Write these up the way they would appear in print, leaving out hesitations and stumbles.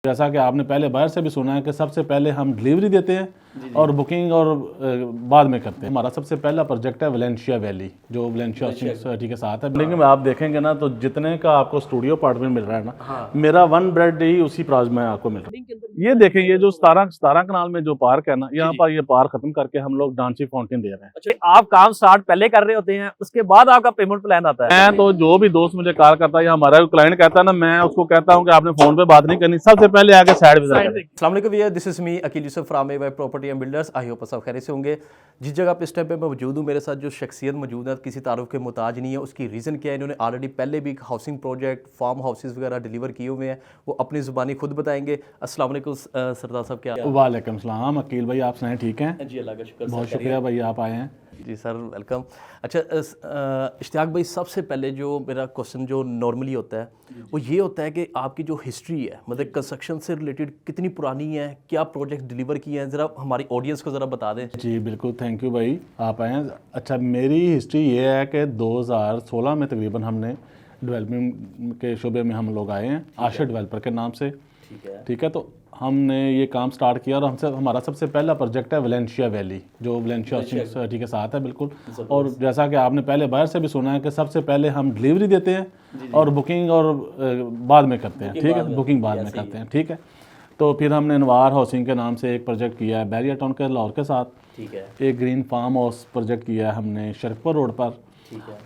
जैसा कि आपने पहले बाहर से भी सुना है कि सबसे पहले हम डिलीवरी देते हैं और बुकिंग और बाद में करते हैं। हमारा सबसे पहला प्रोजेक्ट है वैलेंशिया वैली, जो वैलेंशिया सिटी के साथ है। बिल्डिंग में आप देखेंगे ना तो जितने का आपको स्टूडियो अपार्टमेंट मिल रहा है ना, मेरा 1 बेड ही उसी प्राइस में आपको मिल रहा है। ये देखें, ये जो 17 कनाल में जो पार्क है ना, यहाँ पर ये पार्क खत्म करके हम लोग डांसी फाउंटेन दे रहे हैं। अच्छा, आप काम स्टार्ट पहले कर रहे होते हैं, उसके बाद आपका पेमेंट प्लान आता है? मैं तो जो भी दोस्त मुझे कॉल करता है या हमारा क्लाइंट कहता है ना, मैं उसको कहता हूँ कि आपने फोन पे बात नहीं करनी, सबसे पहले आके साइड विजिट करें। अस्सलाम वालेकुम भैया, this is me Akeel Yusuf from AY property and builders. I hope सब खैरियत से होंगे। जिस जगह पे इस टाइम पे मैं मौजूद हूँ, मेरे साथ जो शख्सियत मौजूद है किसी तारुफ के मुताज नहीं है। उसकी रीज़न क्या है, इन्होंने ऑलरेडी पहले भी हाउसिंग प्रोजेक्ट, फार्म हाउसेज वगैरह डिलीवर किए हुए हैं, वो अपनी ज़ुबानी खुद बताएंगे। अस्सलाम वालेकुम सरदार साहब, क्या? वालेकुम सलाम अकील भाई, आप सुनाएं ठीक हैं? जी अल्लाह का शुक्र, बहुत शुक्रिया भाई, आप आए हैं। जी सर, वेलकम। अच्छा इश्तियाक भाई, सबसे पहले जो मेरा क्वेश्चन जो नॉर्मली होता है वो ये होता है कि आपकी जो हिस्ट्री है, मतलब कंस्ट्रक्शन से रिलेटेड कितनी पुरानी है, क्या प्रोजेक्ट डिलीवर किए हैं, ज़रा हमारी ऑडियंस को ज़रा बता दें। जी बिल्कुल, थैंक यू भाई, आप आए हैं। अच्छा, मेरी हिस्ट्री ये है कि 2016 में तकरीबन हमने डेवलपमेंट के शोबे में हम लोग आए हैं, आशा डेवलपर के नाम से। ठीक है, तो हमने ये काम स्टार्ट किया और हमारा सबसे पहला प्रोजेक्ट है वैलेंशिया वैली, जो वैलेंशिया सिटी के साथ है बिल्कुल। और जैसा कि आपने पहले बाहर से भी सुना है कि सबसे पहले हम डिलीवरी देते हैं और बुकिंग और बाद में करते हैं। ठीक है, बुकिंग बाद में करते हैं। ठीक है, तो फिर हमने अनवार हाउसिंग के नाम से एक प्रोजेक्ट किया है बैरिया टाउन के लाहौर के साथ। ठीक है, एक ग्रीन फार्म हाउस प्रोजेक्ट किया है हमने शरकपुर रोड पर।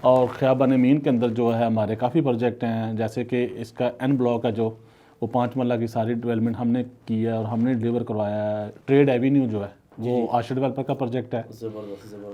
और ख्याबान मीन के अंदर जो है हमारे काफ़ी प्रोजेक्ट हैं, जैसे कि इसका एन ब्लॉक है जो वो 5 मरला की सारी डेवलपमेंट हमने की है और हमने डिलीवर करवाया है। ट्रेड एवेन्यू जो है वो आशा डेवलपर का प्रोजेक्ट है।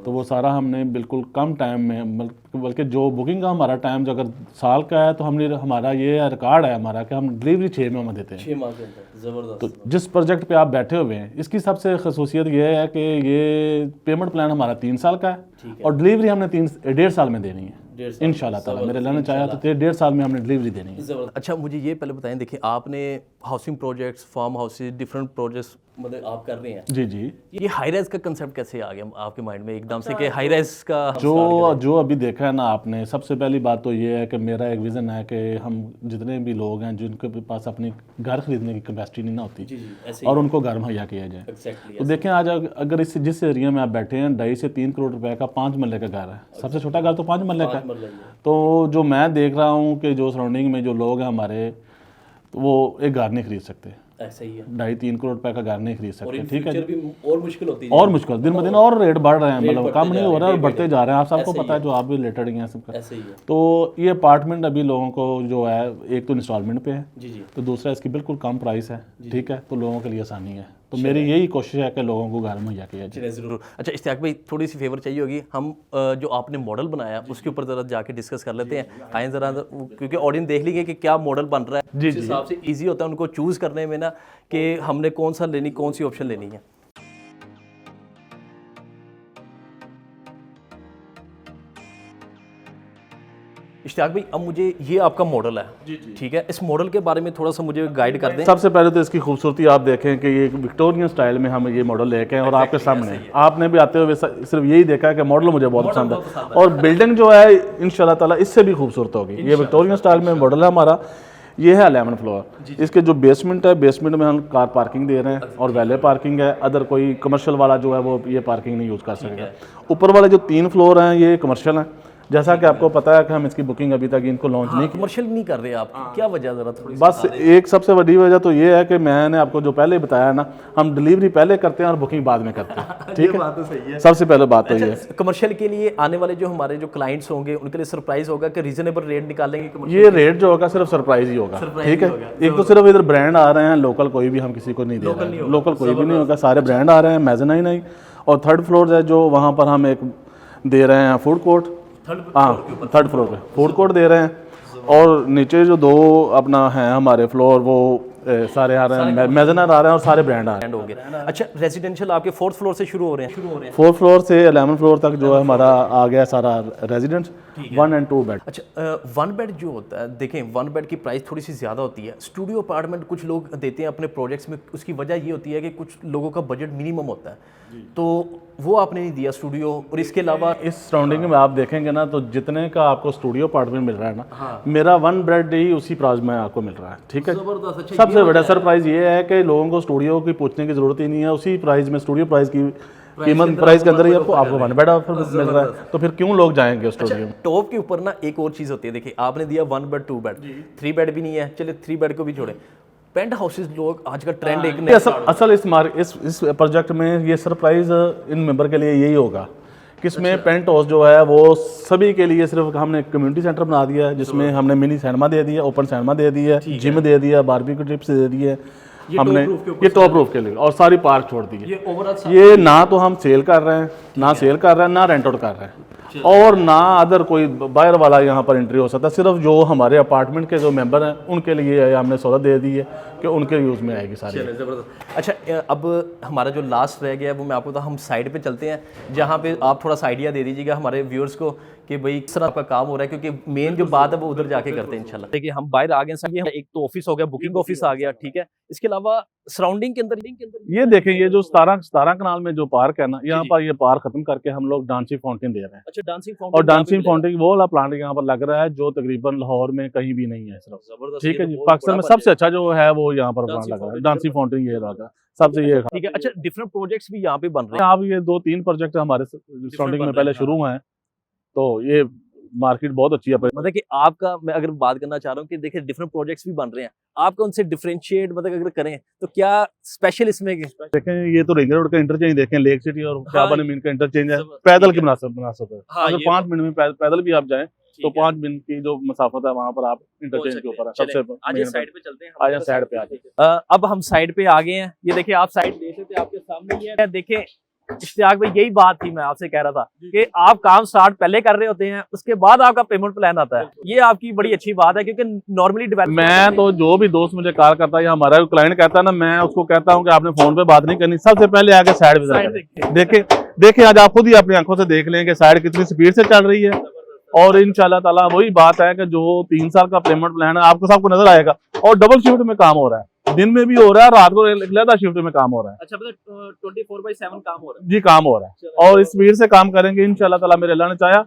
तो वो सारा हमने बिल्कुल कम टाइम में, बल्कि जो बुकिंग का हमारा टाइम जो अगर साल का है तो हमने, हमारा ये रिकॉर्ड है हमारा कि हम डिलीवरी 6 माह में देते हैं। 6 माह के अंदर, ज़बरदस्त। तो जिस प्रोजेक्ट पे आप बैठे हुए हैं, इसकी सबसे खसूसियत ये है कि ये पेमेंट प्लान हमारा 3 साल का है और डिलीवरी हमने 1.5 साल में देनी है इंशाल्लाह ताला। मेरे अल्लाह ने चाहा तो 1.5 साल में हमने डिलीवरी देनी है। अच्छा, मुझे ये पहले बताएं, देखिए आपने housing projects, farm houses, different projects मतलब आप कर रहे हैं। जी जी। ये हाई राइज का कंसेप्ट कैसे आ गया आपके माइंड में एकदम से कि हाई राइज का जो अभी देखा है ना आपने, सबसे पहली बात तो ये है कि मेरा एक विज़न है कि हम जितने भी लोग हैं जिनके पास अपनी घर खरीदने की कैपेसिटी नहीं ना होती और उनको घर मुहैया किया जाए। तो देखें आज अगर जिस एरिया में आप बैठे हैं 2.5 से 3 करोड़ रुपए का 5 मरले का घर है, सबसे छोटा घर तो 5 मरले का है। तो जो मैं देख रहा हूँ कि जो सराउंडिंग में जो लोग हैं हमारे, तो वो एक घर नहीं खरीद सकते। ऐसा ही है, 2.5-3 करोड़ रुपए का घर नहीं खरीद सकते। ठीक है, और मुश्किल होती है, और मुश्किल दिन ब दिन और रेट बढ़ रहे हैं, मतलब कम नहीं हो रहा है और बढ़ते जा रहे हैं। आप सबको पता है, जो आप भी रिलेटेड हैं सबका। ऐसे ही है। तो ये अपार्टमेंट अभी लोगों को जो है, एक तो इंस्टॉलमेंट पे है, जी तो दूसरा इसकी बिल्कुल कम प्राइस है। ठीक है, तो लोगों के लिए आसानी है। तो मेरी यही कोशिश है कि लोगों को घर मुहैया किया जाए। ज़रूर। अच्छा इश्तियाक भाई, थोड़ी सी फेवर चाहिए होगी, हम जो आपने मॉडल बनाया उसके ऊपर ज़रा जाके डिस्कस कर लेते हैं। आए ज़रा, क्योंकि ऑडियंस देख लीजिए कि क्या मॉडल बन रहा है। जिस हिसाब से ईजी होता है उनको चूज़ करने में ना, कि हमने कौन सा लेनी, कौन सी ऑप्शन लेनी है। इश्तियाक भाई, अब मुझे ये आपका मॉडल है, ठीक है, इस मॉडल के बारे में थोड़ा सा मुझे गाइड कर दें। सबसे पहले तो इसकी खूबसूरती आप देखें कि ये विक्टोरियन स्टाइल में हम ये मॉडल लेके हैं और आपके सामने आपने भी आते हुए सिर्फ यही देखा है कि मॉडल मुझे बहुत पसंद है और बिल्डिंग जो है इंशाल्लाह ताला इससे भी खूबसूरत होगी। ये विक्टोरियन स्टाइल में मॉडल है हमारा। ये है 11 फ्लोर। इसके जो बेसमेंट है, बेसमेंट में हम कार पार्किंग दे रहे हैं और वैले पार्किंग है। अदर कोई कमर्शियल वाला जो है वो ये पार्किंग नहीं यूज़ कर सकेगा। ऊपर वाले जो 3 फ्लोर हैं ये कमर्शियल हैं। जैसा कि आपको पता है कि हम इसकी बुकिंग अभी तक इनको लॉन्च नहीं की। कमर्शियल नहीं कर रहे आप, क्या वजह ज़रा थोड़ी? बस एक सबसे बड़ी वजह तो ये है कि मैंने आपको जो पहले बताया ना, हम डिलीवरी पहले करते हैं और बुकिंग बाद में करते हैं। ठीक है, बात तो सही है। सबसे पहले बात तो ये है। कमर्शियल के लिए आने वाले जो हमारे जो क्लाइंट्स होंगे उनके लिए सरप्राइज होगा कि रीजनेबल रेट निकालेंगे। ये रेट जो होगा सिर्फ सरप्राइज ही होगा। ठीक है, एक तो सिर्फ इधर ब्रांड आ रहे हैं, लोकल कोई भी हम किसी को नहीं दे रहे हैं। लोकल कोई भी नहीं होगा, सारे ब्रांड आ रहे हैं, मेज़नाइन नहीं। और 3rd फ्लोर है जो वहाँ पर हम एक दे रहे हैं फूड कोर्ट। हाँ, 3rd फ्लोर पे फूड कोर्ट दे रहे हैं। और नीचे जो 2 अपना है हमारे फ्लोर, वो सारे आ रहे हैं, मेज़नाइन आ रहे हैं और सारे ब्रांड आ रहे हैं। हो गया। अच्छा, रेजिडेंशियल आपके 4th फ्लोर से शुरू हो रहे हैं? 4th फ्लोर से 11 फ्लोर तक जो है हमारा आ गया सारा रेजिडेंस, 1 और 2 बेड। अच्छा, 1 बेड जो होता है, देखें 1 बेड की प्राइस थोड़ी सी ज़्यादा होती है। स्टूडियो अपार्टमेंट कुछ लोग देते हैं अपने प्रोजेक्ट्स में, उसकी वजह ये होती है कि कुछ लोगों का बजट मिनिमम होता है, तो वो आपने नहीं दिया स्टूडियो। और इसके अलावा इस सराउंडिंग में आप देखेंगे ना तो जितने का आपको स्टूडियो अपार्टमेंट मिल रहा है ना, मेरा 1 बेड ही उसी प्राइस में आपको मिल रहा है। ठीक है, सबसे सबसे बड़ा सरप्राइज ये है कि लोगों को स्टूडियो की पूछने की जरूरत ही नहीं है, उसी प्राइस में स्टूडियो प्राइस की कीमत प्राइस के अंदर ही आपको वन बेड ऑफर मिल रहा है, तो फिर क्यों लोग जाएंगे स्टूडियो में। टॉप के ऊपर ना एक और चीज़ होती है, देखिए आपने दिया 1 बेड 2 बेड, 3 बेड भी नहीं है, चलिए 3 बेड को भी छोड़े, पेंट हाउसेस लोग आज का ट्रेंड एक ये असल इस प्रोजेक्ट में ये सरप्राइज इन मेंबर के लिए यही होगा कि इसमें पेंट हाउस जो है वो सभी के लिए सिर्फ हमने कम्युनिटी सेंटर बना दिया है, जिसमें हमने मिनी सिनेमा दे दिया, ओपन सिनेमा दे दिया है, जिम दे दिया, बारबेक्यू ट्रिप्स दे दिए हमने, ये टॉप रूफ के लिए, और सारी पार्क छोड़ दी है। ये ना तो हम सेल कर रहे हैं, ना रेंट आउट कर रहे हैं, और ना अदर कोई बाहर वाला यहाँ पर एंट्री हो सकता है। सिर्फ जो हमारे अपार्टमेंट के जो मेंबर हैं उनके लिए हमने सहूलत दे दी है कि उनके यूज़ में आएगी सारी। जबरदस्त। अच्छा, अब हमारा जो लास्ट रह गया है वो मैं आपको हम साइड पे चलते हैं, जहाँ पे आप थोड़ा सा आइडिया दे दीजिएगा हमारे व्यूअर्स को कि भाई किस तरह आपका काम हो रहा है, क्योंकि मेन जो बात है वो उधर जाके करते हैं इंशाल्लाह। देखिए हम बाहर आ गए हैं, एक तो ऑफिस हो गया, बुकिंग ऑफिस आ गया, ठीक है, इसके अलावा सराउंडिंग के अंदर ये देखें, ये जो 17 कनाल में जो पार्क है ना, यहाँ पर ये पार्क खत्म करके हम लोग डांसिंग फाउंटेन दे रहे हैं। अच्छा, डांसिंग और डांसिंग फाउंटेन वो वाला प्लांट यहाँ पर लग रहा है जो तकरीबन लाहौर में कहीं भी नहीं है सिर्फ, ठीक है जी। पाकिस्तान में सबसे अच्छा जो है वो यहाँ पर प्लांट लगा है, डांसिंग फाउंटेन ये लगा सबसे, ये ठीक है। अच्छा, डिफरेंट प्रोजेक्ट्स भी यहाँ पे बन रहे हैं। आप ये 2-3 प्रोजेक्ट हमारे सराउंडिंग में पहले शुरू हुए हैं, तो ये मार्केट बहुत अच्छी है। मतलब कि आपका, मैं अगर बात करना चाह रहा हूँ कि देखिए डिफरेंट प्रोजेक्ट्स भी बन रहे हैं, आपका उनसे डिफरेंशिएट मतलब अगर करें तो क्या स्पेशल इसमें देखें, ये तो रिंग रोड का इंटरचेंज देखें, लेक सिटी और शाबान मीन का इंटरचेंज है, पैदल की मुनासिब है। अगर 5 मिनट में पैदल भी आप जाएं तो 5 मिनट की जो मसाफत है वहाँ पर आप इंटरचेंज के ऊपर है। सबसे साइड पे चलते हैं, आज साइड पे आ जाए। अब हम साइड पे आ गए हैं, ये देखिए आप साइड देख सकते हैं, आपके सामने ही है। देखिए इश्तियाक भाई, यही बात थी मैं आपसे कह रहा था कि आप काम स्टार्ट पहले कर रहे होते हैं, उसके बाद आपका पेमेंट प्लान आता है। ये आपकी बड़ी अच्छी बात है, क्योंकि नॉर्मली मैं तो जो भी दोस्त मुझे कॉल करता है या हमारा क्लाइंट कहता है ना, मैं उसको कहता हूँ कि आपने फोन पे बात नहीं करनी, सबसे पहले आके साइड देखे। आज आप खुद ही अपनी आंखों से देख लें कि साइड कितनी स्पीड से चल रही है, और इंशाल्लाह ताला वही बात है कि जो 3 साल का पेमेंट प्लान है आपको सबको नजर आएगा, और डबल शिफ्ट में काम हो रहा है, दिन में भी हो रहा है, रात को अलग शिफ्ट में काम हो रहा है। अच्छा, मतलब 24/7 काम हो रहा है जी, काम हो रहा है, और इस स्पीड से काम करेंगे इंशाल्लाह ताला, मेरे अल्लाह ने चाहा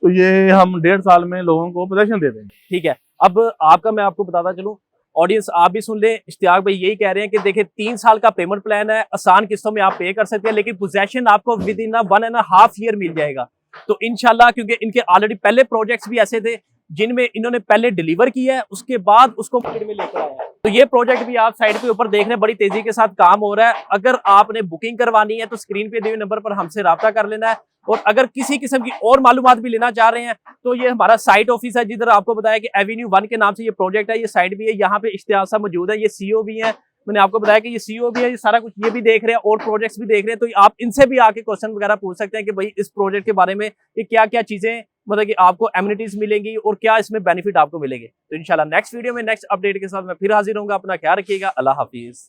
तो ये हम 1.5 साल में लोगों को पोजीशन दे देंगे। ठीक है। अब आपका मैं आपको बताता चलूं, ऑडियंस आप भी सुन लें, इश्तियाक भाई यही कह रहे हैं कि देखिए 3 साल का पेमेंट प्लान है, आसान किस्तों में आप पे कर सकते हैं, लेकिन पोजेशन आपको विद इन 1.5 ईयर मिल जाएगा। तो इंशाल्लाह, क्योंकि इनके ऑलरेडी पहले प्रोजेक्ट्स भी ऐसे थे जिनमें इन्होंने पहले डिलीवर किया है, उसके बाद उसको मार्केट में लेकर आया है। तो ये प्रोजेक्ट भी आप साइड पे ऊपर देख रहे हैं, बड़ी तेजी के साथ काम हो रहा है। अगर आपने बुकिंग करवानी है तो स्क्रीन पे दिए हुए नंबर पर हमसे राब्ता कर लेना है, और अगर किसी किस्म की और मालूमात भी लेना चाह रहे हैं तो ये हमारा साइट ऑफिस है, जिधर आपको बताया कि एवेन्यू 1 के नाम से ये प्रोजेक्ट है, ये साइट भी है, यहाँ पे इश्तियाक साहब मौजूद है, ये सीईओ भी है, मैंने आपको बताया कि ये सीईओ भी है, ये सारा कुछ ये भी देख रहे हैं और प्रोजेक्ट्स भी देख रहे हैं। तो आप इनसे भी आके क्वेश्चन वगैरह पूछ सकते हैं कि भाई इस प्रोजेक्ट के बारे में कि क्या क्या चीजें, मतलब कि आपको एमिनिटीज मिलेंगी और क्या इसमें बेनिफिट आपको मिलेंगे। तो इंशाल्लाह नेक्स्ट वीडियो में नेक्स्ट अपडेट के साथ मैं फिर हाजिर होऊंगा। अपना ख्याल रखिएगा। अल्लाह हाफिज।